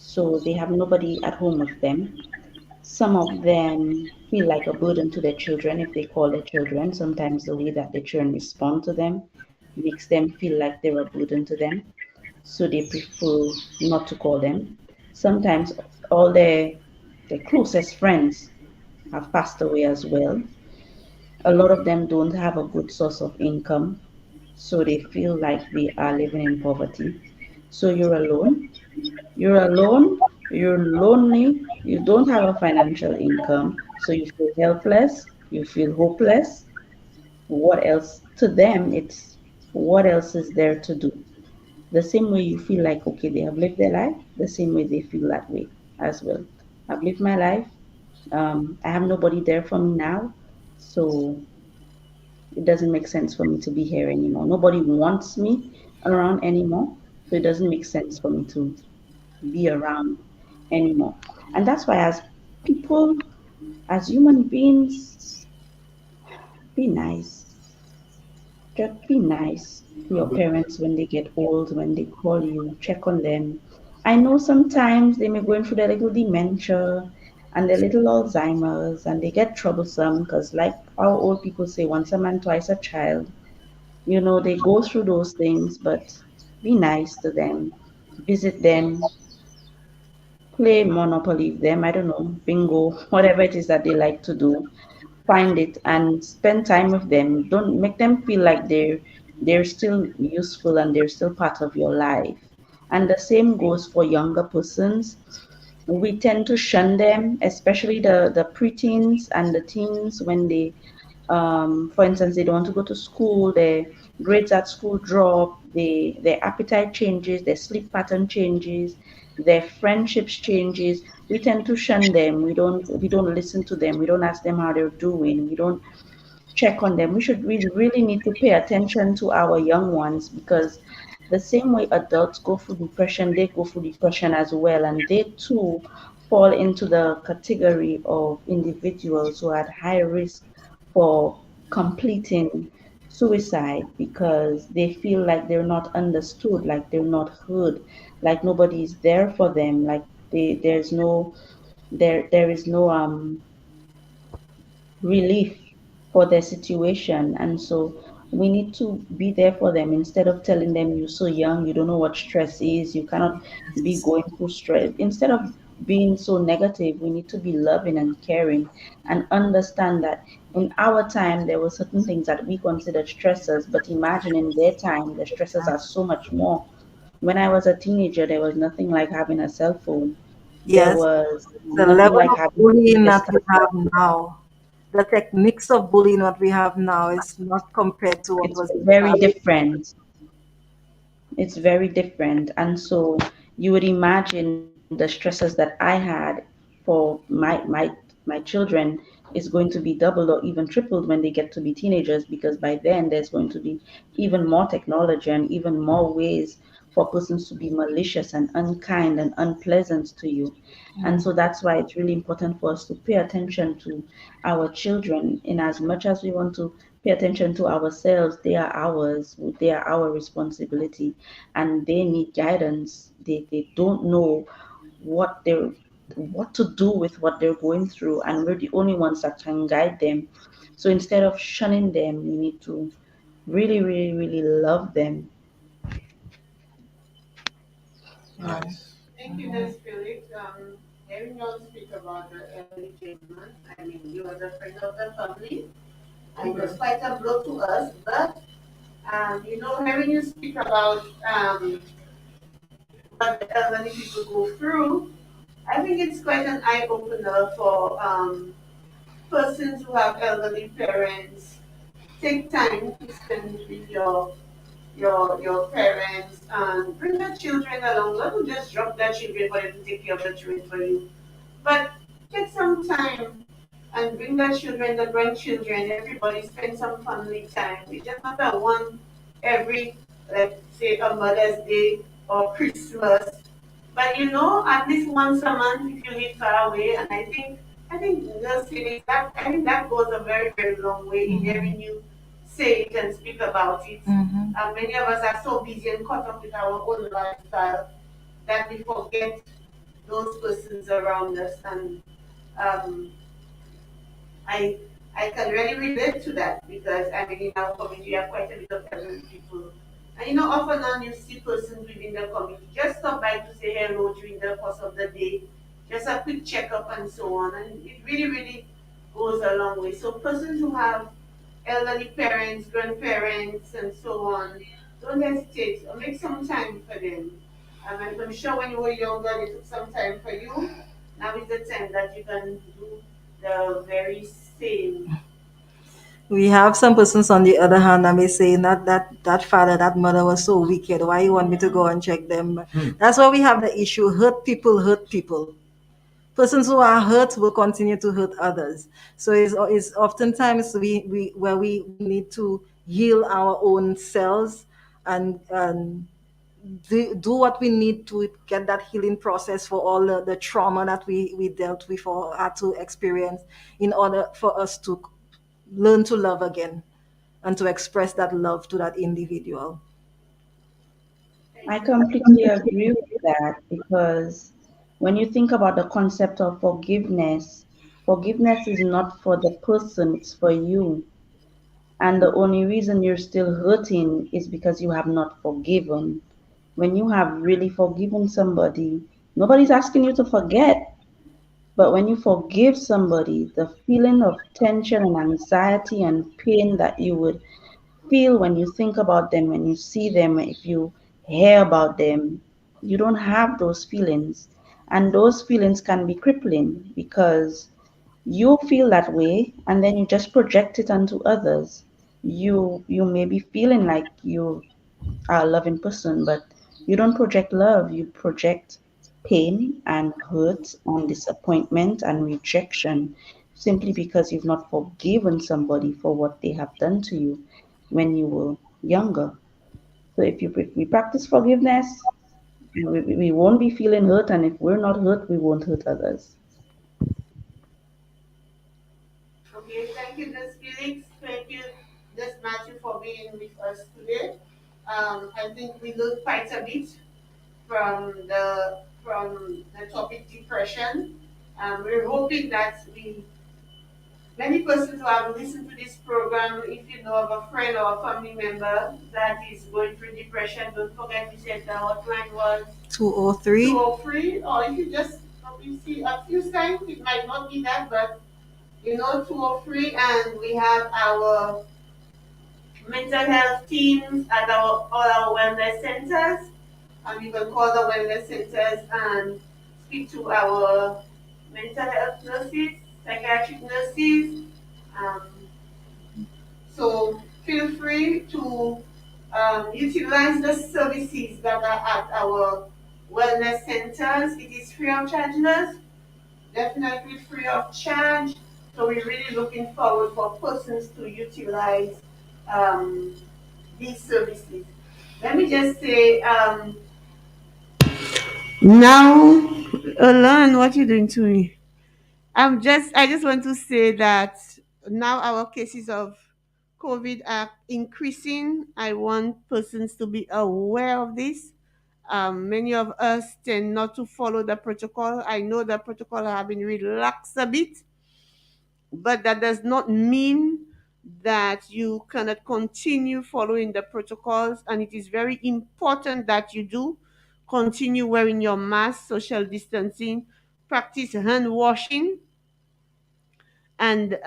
so they have nobody at home with them. Some of them feel like a burden to their children if they call their children. Sometimes the way that their children respond to them makes them feel like they're a burden to them, so they prefer not to call them. Sometimes all their closest friends have passed away as well. A lot of them don't have a good source of income, so they feel like they are living in poverty. So you're alone. You're alone, you're lonely, you don't have a financial income, so you feel helpless, you feel hopeless. What else? To them, it's what else is there to do? The same way you feel like, okay, they have lived their life, the same way they feel that way as well. I've lived my life. I have nobody there for me now, so it doesn't make sense for me to be here anymore. Nobody wants me around anymore, so it doesn't make sense for me to be around anymore. And that's why, as people, as human beings, be nice. Just be nice to your parents when they get old, when they call you, check on them. I know sometimes they may go through their little dementia and their little Alzheimer's and they get troublesome because, like our old people say, once a man, twice a child. They go through those things, but be nice to them, visit them, play Monopoly with them, I don't know, bingo, whatever it is that they like to do. Find it and spend time with them. Don't make them feel like they're still useful and they're still part of your life. And the same goes for younger persons. We tend to shun them, especially the preteens and the teens when they for instance, they don't want to go to school, their grades at school drop, their appetite changes, their sleep pattern changes, their friendships changes. We tend to shun them. We don't listen to them. We don't ask them how they're doing. We don't check on them. We really need to pay attention to our young ones because the same way adults go through depression, they go through depression as well, and they too fall into the category of individuals who are at high risk for completing suicide because they feel like they're not understood, like they're not heard, like nobody's there for them, like there is no relief for their situation. And so we need to be there for them instead of telling them you're so young, you don't know what stress is, you cannot be going through stress. Instead of being so negative, we need to be loving and caring and understand that in our time there were certain things that we considered stressors, but imagine in their time the stresses are so much more. When I was a teenager, there was nothing like having a cell phone. There Yes, was the nothing level like of having bullying this that we type of. have now, the techniques of bullying what we have now is not compared to what It's was in the very past. different. It's very different. And so you would imagine the stresses that I had for my children is going to be doubled or even tripled when they get to be teenagers because by then there's going to be even more technology and even more ways for persons to be malicious and unkind and unpleasant to you. And so that's why it's really important for us to pay attention to our children in as much as we want to pay attention to ourselves. They are ours, they are our responsibility, and they need guidance. They don't know what to do with what they're going through, and we're the only ones that can guide them. So instead of shunning them, we need to really, really, really love them. Yeah. Thank you, Miss Felix. Hearing you all speak about the elderly gentleman, I mean, you was a friend of the family, and it was quite a blow to us, but, hearing you speak about what the elderly people go through, I think it's quite an eye opener for persons who have elderly parents. Take time to spend with your parents and bring the children along. Don't just drop their children for them to take care of the children for you. But take some time and bring the children, the grandchildren, everybody spend some family time. It's just not a one every, like say a Mother's Day or Christmas. But at least once a month if you live far away, and I think the cities that I think that goes a very, very long way in hearing you say it and speak about it. Mm-hmm. Many of us are so busy and caught up with our own lifestyle that we forget those persons around us. And um, I I can really relate to that because I mean in our community we have quite a bit of elderly people. And often on you see persons within the community just stop by to say hello during the course of the day, just a quick checkup and so on. And it really, really goes a long way. So persons who have elderly parents, grandparents and so on, don't hesitate or make some time for them. And I'm sure when you were younger they took some time for you. Now is the time that you can do the very same. We have some persons on the other hand that may say that father, that mother was so wicked. Why you want me to go and check them? That's why we have the issue. Hurt people hurt people. Persons who are hurt will continue to hurt others. So it's oftentimes we need to heal our own selves and do what we need to get that healing process for all the trauma that we dealt with or had to experience in order for us to learn to love again and to express that love to that individual. I completely agree with that because when you think about the concept of forgiveness, forgiveness is not for the person, it's for you. And the only reason you're still hurting is because you have not forgiven. When you have really forgiven somebody, nobody's asking you to forget. But when you forgive somebody, the feeling of tension and anxiety and pain that you would feel when you think about them, when you see them, if you hear about them, you don't have those feelings. And those feelings can be crippling because you feel that way and then you just project it onto others. You may be feeling like you are a loving person, but you don't project love, you project pain and hurt and disappointment and rejection simply because you've not forgiven somebody for what they have done to you when you were younger. So if we practice forgiveness, we won't be feeling hurt, and if we're not hurt, we won't hurt others. Okay, thank you, Ms. Felix. Thank you, Ms. Matthew, for being with us today. I think we learned quite a bit from the topic depression. We're hoping that we many persons who have listened to this program, if you know of a friend or a family member that is going through depression, don't forget we said the hotline was 203. 203, or if you just you see a few signs, it might not be that, but 203, and we have our mental health teams at all our wellness centers. And you can call the wellness centers and speak to our mental health nurses, psychiatric nurses. Um, so feel free to utilize the services that are at our wellness centers. It is free of charge, nurse, definitely free of charge. So we're really looking forward for persons to utilize um, these services. Let me just say, Now, learn what you're doing to me. I just want to say that now our cases of COVID are increasing. I want persons to be aware of this. Many of us tend not to follow the protocol. I know the protocol have been relaxed a bit, but that does not mean that you cannot continue following the protocols. And it is very important that you do continue wearing your mask, social distancing, practice hand washing, and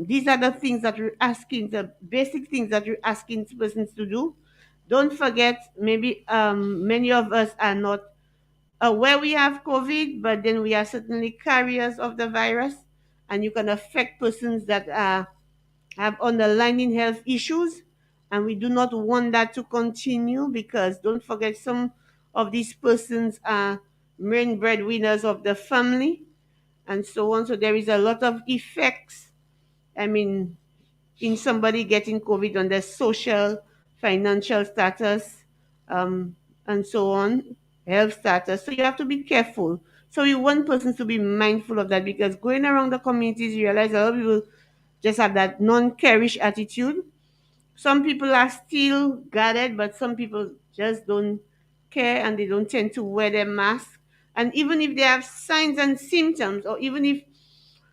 these are the things that you're asking, the basic things that you're asking persons to do. Don't forget, maybe many of us are not aware we have COVID, but then we are certainly carriers of the virus, and you can affect persons that have underlying health issues. And we do not want that to continue because don't forget, some of these persons are main breadwinners of the family and so on. So there is a lot of effects. I mean, in somebody getting COVID on their social, financial status, um, and so on, health status. So you have to be careful. So you want persons to be mindful of that because going around the communities, you realize a lot of people just have that non-carish attitude. Some people are still guarded, but some people just don't care and they don't tend to wear their mask. And even if they have signs and symptoms, or even if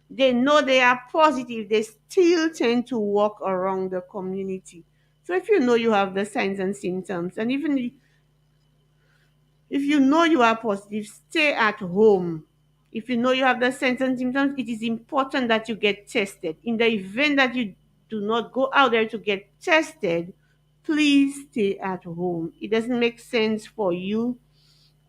they know they are positive, they still tend to walk around the community. So if you know you have the signs and symptoms, and even if you know you are positive, stay at home. If you know you have the signs and symptoms, it is important that you get tested. In the event that you do not go out there to get tested, please stay at home. It doesn't make sense for you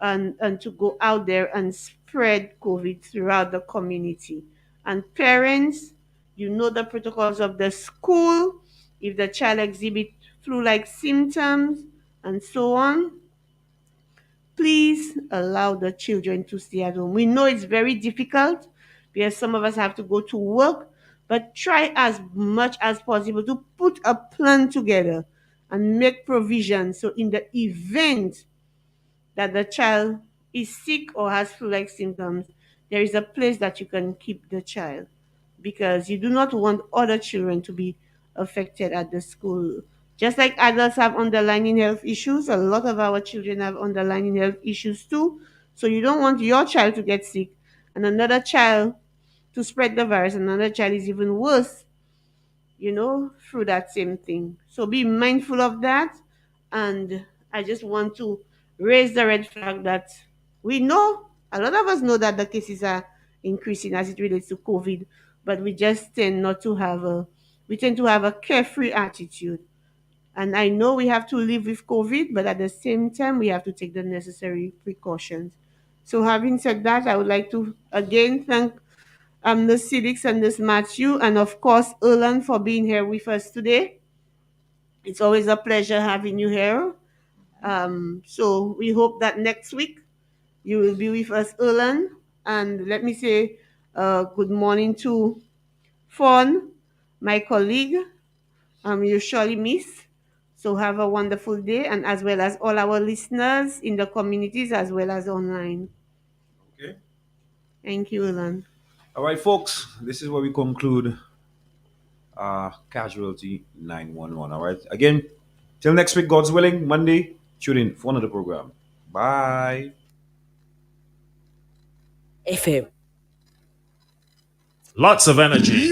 and to go out there and spread COVID throughout the community. And parents, you know the protocols of the school. If the child exhibit flu-like symptoms and so on, please allow the children to stay at home. We know it's very difficult because some of us have to go to work, but try as much as possible to put a plan together and make provision so in the event that the child is sick or has flu-like symptoms, there is a place that you can keep the child, because you do not want other children to be affected at the school. Just like adults have underlying health issues, a lot of our children have underlying health issues too. So you don't want your child to get sick and another child to spread the virus. Another child is even worse, through that same thing. So be mindful of that. And I just want to raise the red flag that we know, a lot of us know that the cases are increasing as it relates to COVID, but we just tend not to have we tend to have a carefree attitude. And I know we have to live with COVID, but at the same time, we have to take the necessary precautions. So having said that, I would like to again thank the Civics and this Matthew, and of course, Erland for being here with us today. It's always a pleasure having you here. So we hope that next week you will be with us, Erland. And let me say good morning to Fawn, my colleague. You surely miss. So have a wonderful day, and as well as all our listeners in the communities as well as online. Okay. Thank you, Erland. All right, folks. This is where we conclude Casualty 911. All right. Again, till next week, God's willing, Monday, tune in for another program. Bye. FM. Lots of energy.